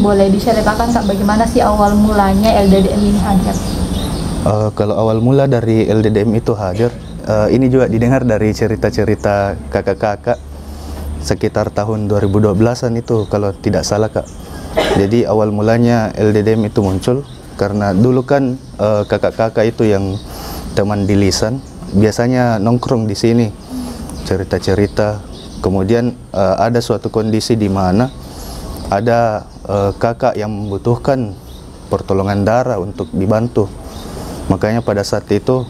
boleh diceritakan Kak, bagaimana sih awal mulanya LDDM ini hadir? Kalau awal mula dari LDDM itu hadir, ini juga didengar dari cerita-cerita kakak-kakak sekitar tahun 2012-an itu kalau tidak salah Kak. Jadi awal mulanya LDDM itu muncul karena dulu kan kakak-kakak itu yang teman di lisan biasanya nongkrong di sini cerita-cerita. Kemudian ada suatu kondisi di mana ada kakak yang membutuhkan pertolongan darah untuk dibantu. Makanya pada saat itu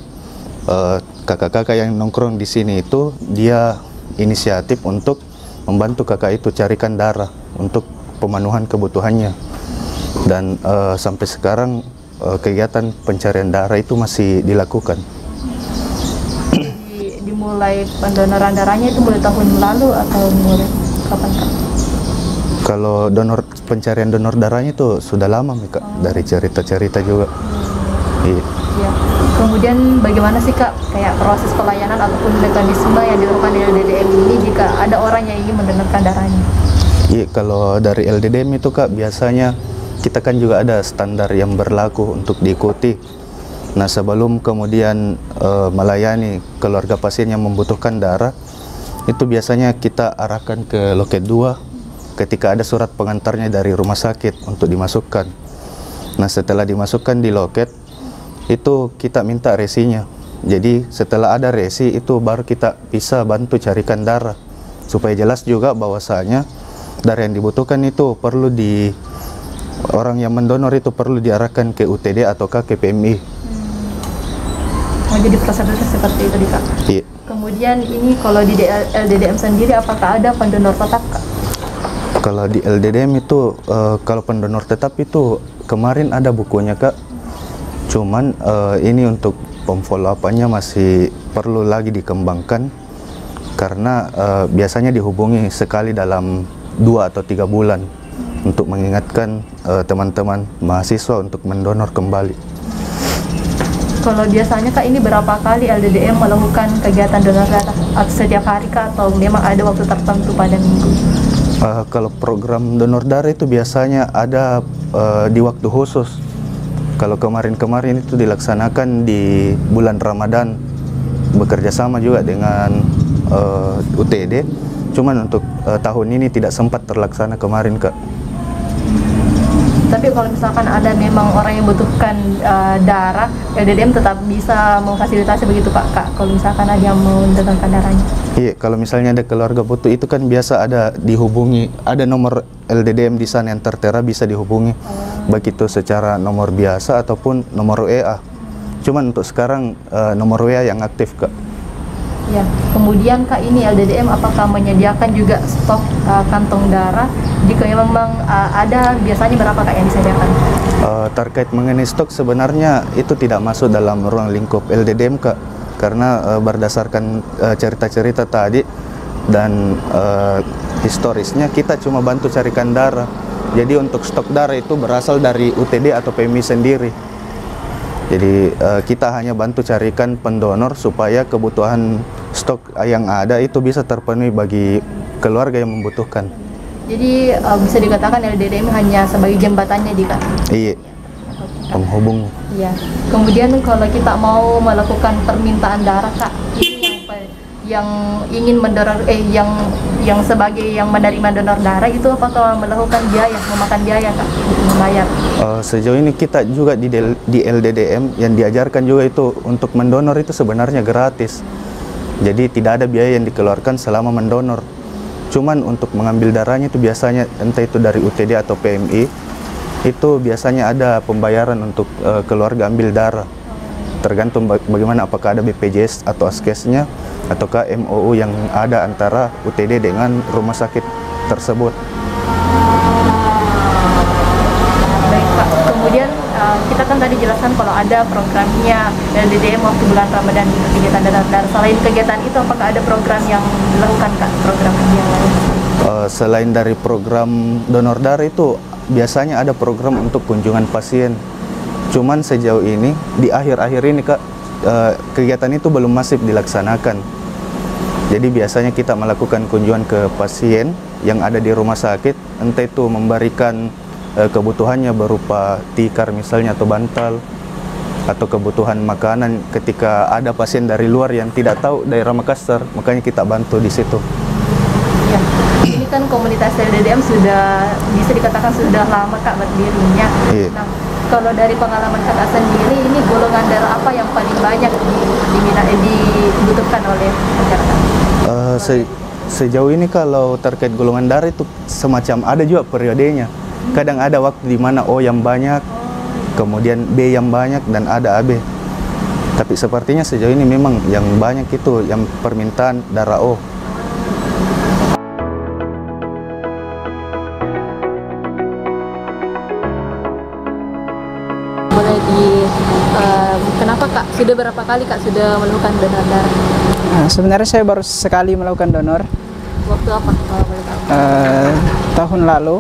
kakak-kakak yang nongkrong di sini itu dia inisiatif untuk membantu kakak itu carikan darah untuk pemenuhan kebutuhannya. Dan sampai sekarang kegiatan pencarian darah itu masih dilakukan. Dimulai pendonoran darahnya itu mulai tahun lalu atau mulai kapan Kak? Kalau pencarian donor darahnya itu sudah lama Kak, dari cerita-cerita juga. Iya. Ya. Kemudian bagaimana sih Kak kayak proses pelayanan ataupun mekanisme yang dilakukan di LDDM ini jika ada orang yang ingin mendonorkan darahnya? Iya, kalau dari LDDM itu Kak biasanya kita kan juga ada standar yang berlaku untuk diikuti. Nah sebelum kemudian melayani keluarga pasien yang membutuhkan darah, itu biasanya kita arahkan ke loket 2 ketika ada surat pengantarnya dari rumah sakit untuk dimasukkan. Nah setelah dimasukkan di loket, itu kita minta resinya. Jadi setelah ada resi itu baru kita bisa bantu carikan darah supaya jelas juga bahwasanya darah yang dibutuhkan itu perlu orang yang mendonor itu perlu diarahkan ke UTD atau ke PMI. Oh, jadi prosedurnya seperti itu Kak. Iya. Kemudian ini kalau di LDDM sendiri apakah ada pendonor tetap Kak? Kalau di LDDM itu kalau pendonor tetap itu kemarin ada bukunya Kak. Cuman ini untuk pemfollow-up-nya masih perlu lagi dikembangkan karena biasanya dihubungi sekali dalam 2 atau 3 bulan untuk mengingatkan teman-teman mahasiswa untuk mendonor kembali. Kalau biasanya Kak ini berapa kali LDDM melakukan kegiatan donor darah? Setiap hari Kak atau memang ada waktu tertentu pada minggu? Kalau program donor darah itu biasanya ada di waktu khusus. Kalau kemarin-kemarin itu dilaksanakan di bulan Ramadan, bekerja sama juga dengan UTD. Cuman untuk tahun ini tidak sempat terlaksana kemarin Kak. Tapi kalau misalkan ada memang orang yang membutuhkan darah, LDDM tetap bisa memfasilitasi begitu Pak Kak, kalau misalkan ada yang mau mendonorkan darahnya? Iya, kalau misalnya ada keluarga butuh itu kan biasa ada dihubungi, ada nomor LDDM di sana yang tertera bisa dihubungi, baik itu secara nomor biasa ataupun nomor WA. Cuman untuk sekarang nomor WA yang aktif Kak. Ya, kemudian Kak ini LDDM apakah menyediakan juga stok kantong darah? Jika memang ada, biasanya berapa Kak yang disediakan? Terkait mengenai stok sebenarnya itu tidak masuk dalam ruang lingkup LDDM Kak, karena berdasarkan cerita-cerita tadi dan historisnya kita cuma bantu carikan darah. Jadi untuk stok darah itu berasal dari UTD atau PMI sendiri. Jadi kita hanya bantu carikan pendonor supaya kebutuhan stok yang ada itu bisa terpenuhi bagi keluarga yang membutuhkan. Jadi bisa dikatakan LDDM hanya sebagai jembatannya di Kak? Iya, penghubung. Iya. Kemudian kalau kita mau melakukan permintaan darah Kak, ini yang ingin mendonor yang sebagai yang menerima donor darah itu apakah melakukan biaya, memakan biaya Kak untuk membayar? Sejauh ini kita juga di LDDM yang diajarkan juga itu untuk mendonor itu sebenarnya gratis. Jadi tidak ada biaya yang dikeluarkan selama mendonor. Cuman untuk mengambil darahnya itu biasanya entah itu dari UTD atau PMI, itu biasanya ada pembayaran untuk keluarga ambil darah. Tergantung bagaimana, apakah ada BPJS atau ASKES-nya ataukah MOU yang ada antara UTD dengan rumah sakit tersebut. Baik Pak, kemudian kita kan tadi jelaskan kalau ada programnya LDDM waktu bulan Ramadan untuk kegiatan donor darah. Selain kegiatan itu apakah ada program yang dilakukan Kak, program yang lain? Selain dari program donor darah itu biasanya ada program untuk kunjungan pasien. Cuman sejauh ini di akhir-akhir ini Kak kegiatan itu belum masif dilaksanakan. Jadi biasanya kita melakukan kunjungan ke pasien yang ada di rumah sakit, entah itu memberikan kebutuhannya berupa tikar misalnya atau bantal, atau kebutuhan makanan ketika ada pasien dari luar yang tidak tahu daerah Makassar, makanya kita bantu di situ. Ya, ini kan komunitas LDDM sudah bisa dikatakan sudah lama Kak berdirinya. Iya. Nah, kalau dari pengalaman Kakak sendiri, ini golongan darah apa yang paling banyak dibutuhkan oleh masyarakat? Sejauh ini kalau terkait golongan darah itu semacam ada juga periodenya. Kadang ada waktu di mana O yang banyak, kemudian B yang banyak, dan ada AB. Tapi sepertinya sejauh ini memang yang banyak itu yang permintaan darah O. Boleh kenapa Kak? Sudah berapa kali Kak sudah melakukan donor darah? Nah, sebenarnya saya baru sekali melakukan donor. Waktu apa kalau boleh tahu? Tahun lalu.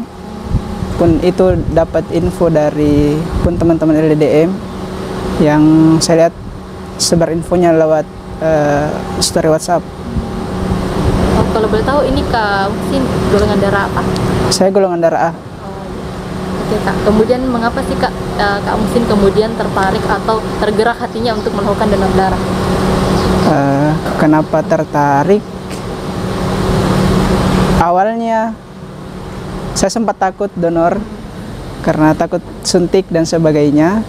Pun itu dapat info dari teman-teman LDDM yang saya lihat sebar infonya lewat story WhatsApp. Oh, kalau boleh tahu ini Kak mungkin golongan darah apa? Saya golongan darah A. Oke Kak, kemudian mengapa sih Kak Musin kemudian tertarik atau tergerak hatinya untuk melakukan donor darah? Kenapa tertarik? Awalnya saya sempat takut donor karena takut suntik dan sebagainya.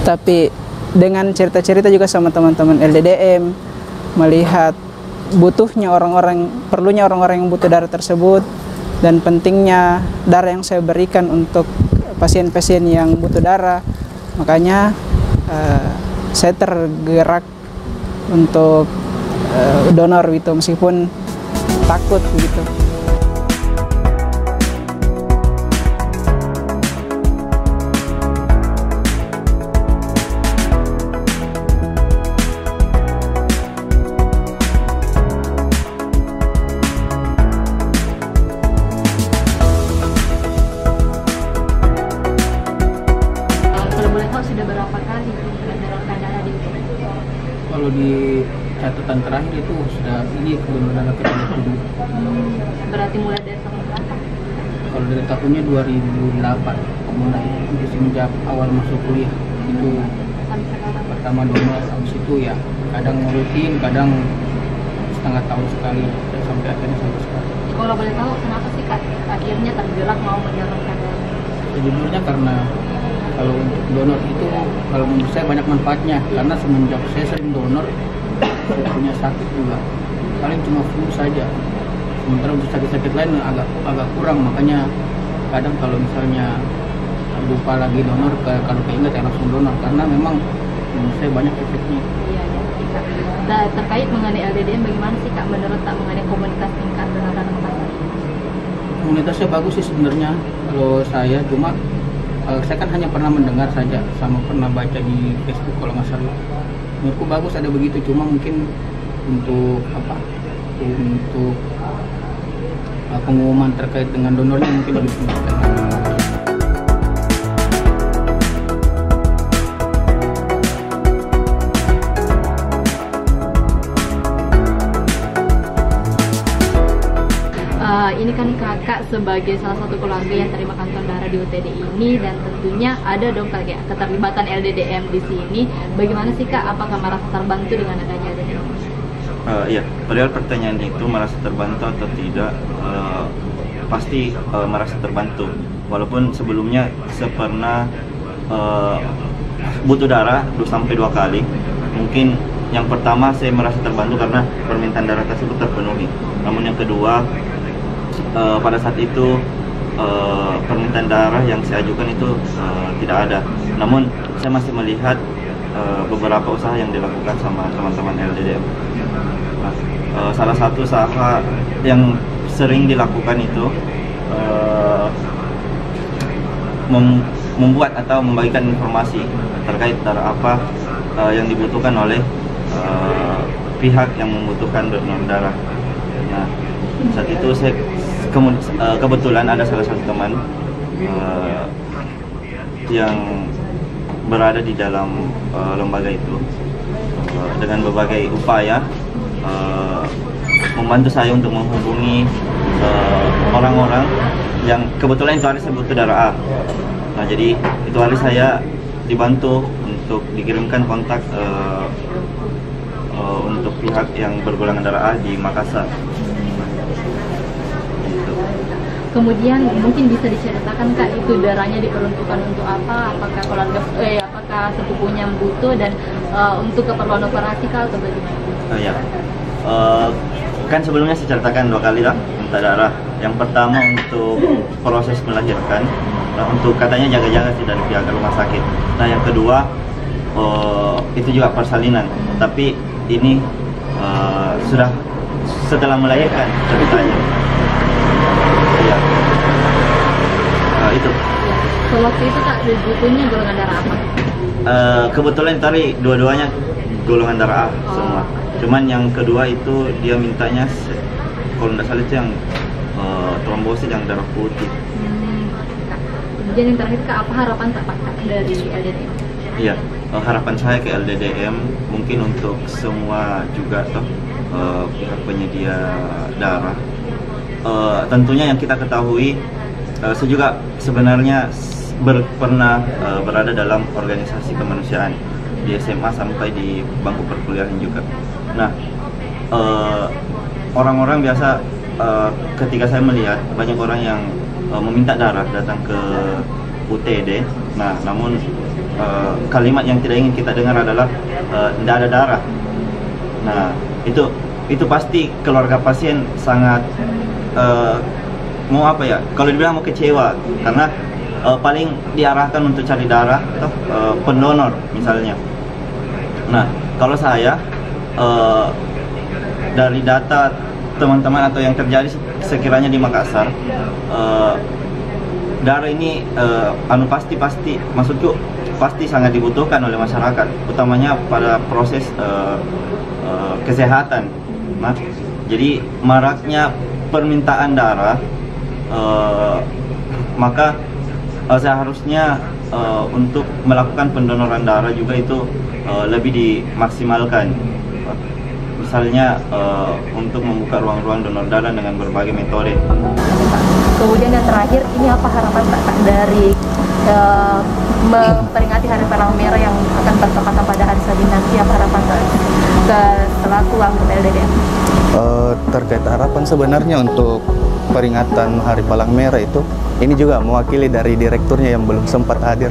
Tapi dengan cerita-cerita juga sama teman-teman LDDM, melihat perlunya orang-orang yang butuh darah tersebut, dan pentingnya darah yang saya berikan untuk pasien-pasien yang butuh darah, makanya saya tergerak untuk donor gitu, meskipun takut gitu. Sudah berapa kali mendonorkan darah di UTD? Kalau di catatan terakhir itu sudah ini kebenaran ke-37. Berarti mulai dari tahun berapa? Kalau dari tahunnya 2008 mulai itu semenjak awal masuk kuliah itu Sampai sekarang? pertama donor, habis itu ya kadang rutin, kadang setengah tahun sekali, sampai akhirnya sampai sekarang. Kalau boleh tahu kenapa sih Kak akhirnya tergerak mau mendonorkan darah? Sejujurnya karena kalau untuk donor itu kalau menurut saya banyak manfaatnya, karena semenjak saya sering donor saya punya sakit juga, paling cuma flu saja, sementara untuk sakit-sakit lain agak kurang, makanya kadang kalau misalnya lupa lagi donor, kalau keinget ya langsung donor, karena memang menurut saya banyak efeknya. Iya, Kak. Nah, terkait mengenai LDDM, bagaimana sih Kak menurut Kak mengenai komunitas tingkat donor darah Makassar? Komunitasnya bagus sih sebenarnya kalau saya, cuma saya kan hanya pernah mendengar saja sama pernah baca di Facebook kalau nggak salah. Menurutku bagus ada begitu, cuma mungkin untuk pengumuman terkait dengan donornya mungkin lebih penting. Ini kan Kakak sebagai salah satu keluarga yang terima kantong darah di UTD ini, dan tentunya ada dong kayak keterlibatan LDDM di sini. Bagaimana sih Kak? Apakah merasa terbantu dengan adanya LDDM? Ya, padahal pertanyaan itu merasa terbantu atau tidak, pasti merasa terbantu. Walaupun sebelumnya saya pernah butuh darah 2 sampai 2 kali. Mungkin yang pertama saya merasa terbantu karena permintaan darah tersebut terpenuhi. Namun yang kedua, pada saat itu permintaan darah yang saya ajukan itu tidak ada. Namun saya masih melihat beberapa usaha yang dilakukan sama teman-teman LDDM. Salah satu usaha yang sering dilakukan itu membuat atau membagikan informasi terkait darah apa yang dibutuhkan oleh pihak yang membutuhkan donor darah. Nah, saat itu saya kebetulan ada salah satu teman yang berada di dalam lembaga itu, dengan berbagai upaya membantu saya untuk menghubungi orang-orang yang kebetulan itu hari saya butuh darah A. Nah, jadi itu hari saya dibantu untuk dikirimkan kontak untuk pihak yang bergolongan darah A di Makassar. Gitu. Kemudian mungkin bisa diceritakan Kak, itu darahnya diperuntukkan untuk apa? Apakah keluarga apakah sepupunya butuh dan untuk keperluan operasi Kak atau bagaimana? Ya. Kan sebelumnya saya ceritakan 2 kali lah minta darah. Yang pertama untuk proses melahirkan, untuk katanya jaga-jaga sih dari pihak rumah sakit. Nah, yang kedua itu juga persalinan, tapi ini sudah setelah melahirkan ceritanya. Ya. Itu. Ya. Waktu itu Kak butuhnya golongan darah apa? Kebetulan tadi dua-duanya golongan darah A semua. Cuman yang kedua itu dia mintanya kalau tidak salah itu yang trombosit yang darah putih. Kemudian yang terakhir Kak, apa harapan Kak dari LDDM? Iya, harapan saya ke LDDM mungkin untuk semua juga pihak penyedia darah. Tentunya yang kita ketahui, saya juga sebenarnya pernah berada dalam organisasi kemanusiaan di SMA sampai di bangku perkuliahan juga. Nah, orang-orang biasa ketika saya melihat banyak orang yang meminta darah datang ke UTD. Nah, namun kalimat yang tidak ingin kita dengar adalah tidak ada darah. Nah, itu pasti keluarga pasien sangat mau apa ya? Kalau dibilang mau kecewa karena paling diarahkan untuk cari darah atau pendonor misalnya. Nah, kalau saya dari data teman-teman atau yang terjadi sekiranya di Makassar, darah ini pasti maksudku pasti sangat dibutuhkan oleh masyarakat, utamanya pada proses kesehatan. Nah, jadi maraknya permintaan darah, maka seharusnya untuk melakukan pendonoran darah juga itu lebih dimaksimalkan. Misalnya untuk membuka ruang-ruang donor darah dengan berbagai metode. Kemudian yang terakhir, ini apa harapan Kak dari memperingati Hari Palang Merah yang akan bertepatan pada hari Sabtu nanti? Apa harapan Kak ke selaku anggota LDDM? Terkait harapan sebenarnya untuk peringatan Hari Palang Merah itu, ini juga mewakili dari direkturnya yang belum sempat hadir.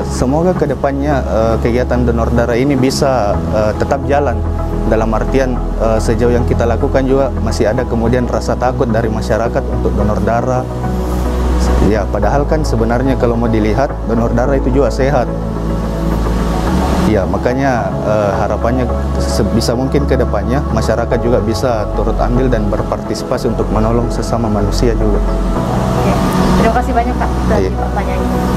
Semoga kedepannya kegiatan donor darah ini bisa tetap jalan. Dalam artian sejauh yang kita lakukan juga masih ada kemudian rasa takut dari masyarakat untuk donor darah. Ya, padahal kan sebenarnya kalau mau dilihat donor darah itu juga sehat. Ya, makanya harapannya sebisa mungkin ke depannya masyarakat juga bisa turut andil dan berpartisipasi untuk menolong sesama manusia juga. Oke. Terima kasih banyak Kak dari Iya. pertanyaannya.